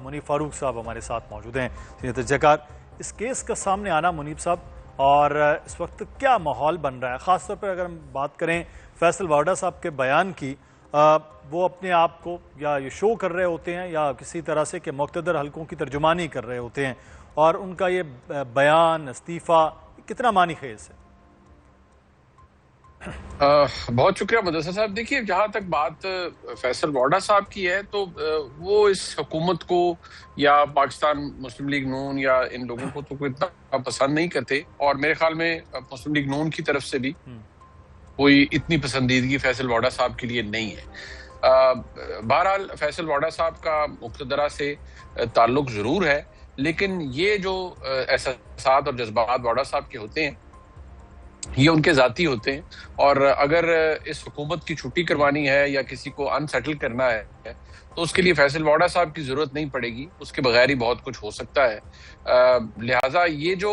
منیب فاروق صاحب ہمارے ساتھ موجود ہیں سینئر تجزیہ۔ اس کیس کا سامنے آنا منیب صاحب، اور اس وقت کیا ماحول بن رہا ہے، خاص طور پر اگر ہم بات کریں فیصل وارڈا صاحب کے بیان کی، وہ اپنے آپ کو یا یہ شو کر رہے ہوتے ہیں یا کسی طرح سے کہ مقتدر حلقوں کی ترجمانی کر رہے ہوتے ہیں، اور ان کا یہ بیان استعفیٰ کتنا معنی خیز ہے؟ بہت شکریہ مدثر صاحب۔ دیکھیے، جہاں تک بات فیصل وارڈا صاحب کی ہے تو وہ اس حکومت کو یا پاکستان مسلم لیگ نون یا ان لوگوں کو تو کوئی اتنا پسند نہیں کرتے، اور میرے خیال میں مسلم لیگ نون کی طرف سے بھی کوئی اتنی پسندیدگی فیصل وارڈا صاحب کے لیے نہیں ہے۔ بہرحال فیصل وارڈا صاحب کا مقتدرہ سے تعلق ضرور ہے، لیکن یہ جو احساسات اور جذبات وارڈا صاحب کے ہوتے ہیں یہ ان کے ذاتی ہوتے ہیں، اور اگر اس حکومت کی چھٹی کروانی ہے یا کسی کو انسیٹل کرنا ہے تو اس کے لیے فیصل وارڈا صاحب کی ضرورت نہیں پڑے گی، اس کے بغیر ہی بہت کچھ ہو سکتا ہے۔ لہٰذا یہ جو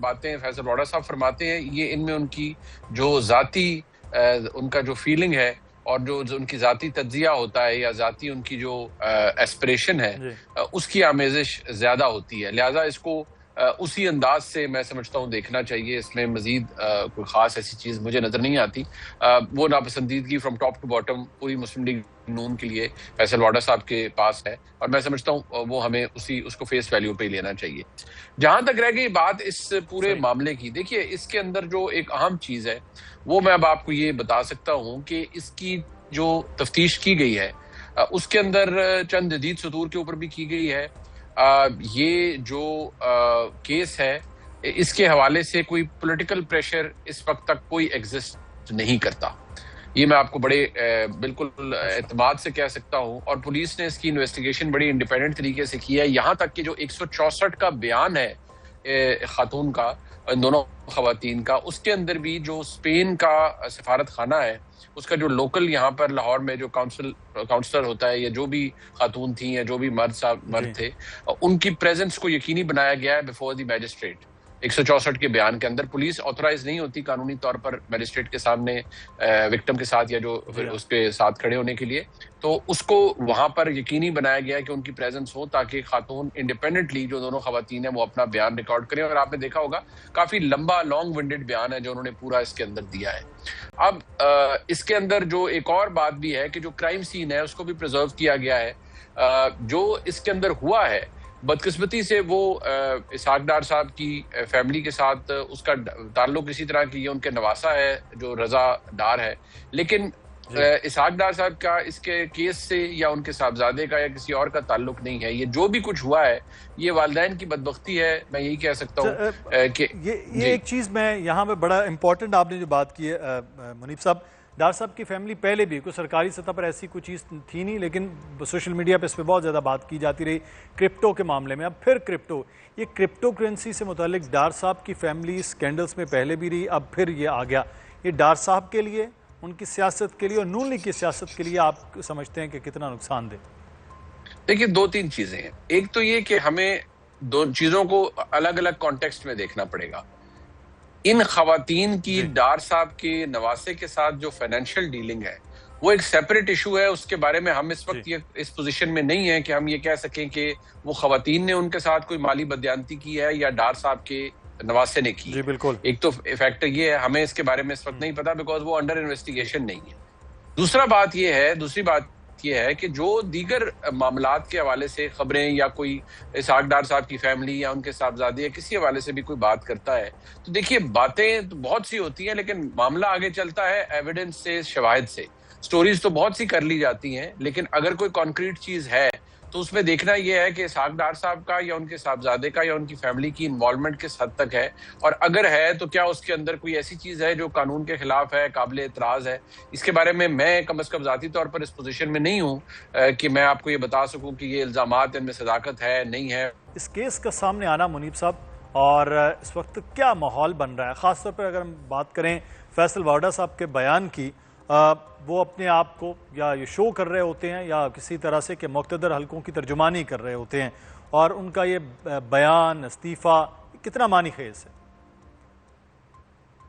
باتیں فیصل وارڈا صاحب فرماتے ہیں، یہ ان میں ان کی جو ذاتی ان کا جو فیلنگ ہے اور جو ان کی ذاتی تجزیہ ہوتا ہے یا ذاتی ان کی جو ایسپریشن ہے اس کی آمیزش زیادہ ہوتی ہے، لہٰذا اس کو اسی انداز سے میں سمجھتا ہوں دیکھنا چاہیے۔ اس میں مزید کوئی خاص ایسی چیز مجھے نظر نہیں آتی۔ وہ ناپسندیدگی فرام ٹاپ ٹو باٹم پوری مسلم لیگ نون کے لیے فیصل وارڈا صاحب کے پاس ہے، اور میں سمجھتا ہوں وہ ہمیں اس کو فیس ویلیو پہ ہی لینا چاہیے۔ جہاں تک رہ گئی بات اس پورے معاملے کی، دیکھیے اس کے اندر جو ایک اہم چیز ہے وہ میں اب آپ کو یہ بتا سکتا ہوں کہ اس کی جو تفتیش کی گئی ہے اس کے اندر چند جدید سطور کے اوپر بھی کی گئی ہے۔ یہ جو کیس ہے اس کے حوالے سے کوئی پولیٹیکل پریشر اس وقت تک کوئی ایگزسٹ نہیں کرتا، یہ میں آپ کو بڑے بالکل اعتماد سے کہہ سکتا ہوں، اور پولیس نے اس کی انویسٹیگیشن بڑی انڈیپینڈنٹ طریقے سے کی ہے۔ یہاں تک کہ جو 164 کا بیان ہے خاتون کا، ان دونوں خواتین کا، اس کے اندر بھی جو اسپین کا سفارت خانہ ہے اس کا جو لوکل یہاں پر لاہور میں جو کاؤنسلر ہوتا ہے یا جو بھی خاتون تھیں یا جو بھی مرد تھے، ان کی پریزنس کو یقینی بنایا گیا ہے بیفور دی میجسٹریٹ۔ 164 کے بیان کے اندر پولیس آتھورائز نہیں ہوتی قانونی طور پر میجسٹریٹ کے سامنے وکٹم کے ساتھ یا جو اس کے ساتھ کھڑے ہونے کے لیے، تو اس کو وہاں پر یقینی بنایا گیا کہ ان کی پریزنس ہو تاکہ خاتون انڈیپینڈنٹلی جو دونوں خواتین ہیں وہ اپنا بیان ریکارڈ کریں، اور آپ نے دیکھا ہوگا کافی لمبا لانگ ونڈڈ بیان ہے جو انہوں نے پورا اس کے اندر دیا ہے۔ اب اس کے اندر جو ایک اور بات بھی ہے کہ جو کرائم سین ہے اس کو بھی پریزرو کیا گیا ہے۔ جو اس کے اندر ہوا ہے بدقسمتی سے وہ اسحاق ڈار صاحب کی فیملی کے ساتھ اس کا تعلق اسی طرح کی، یہ ان کے نواسا ہے جو رضا ڈار ہے، لیکن اسحاق ڈار صاحب کا اس کے کیس سے یا ان کے صاحبزادے کا یا کسی اور کا تعلق نہیں ہے۔ یہ جو بھی کچھ ہوا ہے یہ والدین کی بدبختی ہے، میں یہی کہہ سکتا ہوں کہ یہ ایک چیز میں یہاں پہ بڑا امپورٹنٹ آپ نے جو بات کی ہے منیب صاحب، ڈار صاحب کی فیملی پہلے بھی کوئی سرکاری سطح پر ایسی کوئی چیز تھی نہیں، لیکن سوشل میڈیا پہ اس پہ بہت زیادہ بات کی جاتی رہی کرپٹو کے معاملے میں۔ اب پھر یہ کرپٹو کرنسی سے متعلق ڈار صاحب کی فیملی سکینڈلز میں پہلے بھی رہی، اب پھر یہ آ گیا۔ یہ ڈار صاحب کے لیے، ان کی سیاست کے لیے اور نون لیگ کی سیاست کے لیے آپ سمجھتے ہیں کہ کتنا نقصان دہ؟ دیکھیے دو تین چیزیں ہیں۔ ایک تو یہ کہ ہمیں دو چیزوں کو الگ الگ کانٹیکسٹ میں دیکھنا پڑے گا۔ ان خواتین کی ڈار صاحب کے نواسے کے ساتھ جو فائنینشیل ڈیلنگ ہے وہ ایک سیپریٹ ایشو ہے، اس کے بارے میں ہم اس وقت اس پوزیشن میں نہیں ہیں کہ ہم یہ کہہ سکیں کہ وہ خواتین نے ان کے ساتھ کوئی مالی بدیانتی کی ہے یا ڈار صاحب کے نواسے نے کی۔ بالکل، ایک تو فیکٹر یہ ہے، ہمیں اس کے بارے میں اس وقت نہیں پتا بیکاز وہ انڈر انویسٹیگیشن نہیں ہے۔ دوسری بات یہ ہے کہ جو دیگر معاملات کے حوالے سے خبریں یا کوئی اسحاق ڈار صاحب کی فیملی یا ان کے صاحبزادے یا کسی حوالے سے بھی کوئی بات کرتا ہے تو دیکھیے باتیں تو بہت سی ہوتی ہیں، لیکن معاملہ آگے چلتا ہے ایویڈنس سے، شواہد سے۔ سٹوریز تو بہت سی کر لی جاتی ہیں، لیکن اگر کوئی کانکریٹ چیز ہے تو اس میں دیکھنا یہ ہے کہ اسحاق ڈار صاحب کا یا ان کے صاحبزادے کا یا ان کی فیملی کی انوالومنٹ کس حد تک ہے، اور اگر ہے تو کیا اس کے اندر کوئی ایسی چیز ہے جو قانون کے خلاف ہے، قابل اعتراض ہے۔ اس کے بارے میں کم از کم ذاتی طور پر اس پوزیشن میں نہیں ہوں کہ میں آپ کو یہ بتا سکوں کہ یہ الزامات ان میں صداقت ہے نہیں ہے۔ اس کیس کا سامنے آنا منیب صاحب، اور اس وقت کیا ماحول بن رہا ہے، خاص طور پر اگر ہم بات کریں فیصل وارڈا صاحب کے بیان کی، وہ اپنے آپ کو یا یہ شو کر رہے ہوتے ہیں یا کسی طرح سے کہ مقتدر حلقوں کی ترجمانی کر رہے ہوتے ہیں، اور ان کا یہ بیان استعفیٰ کتنا معنی خیز ہے؟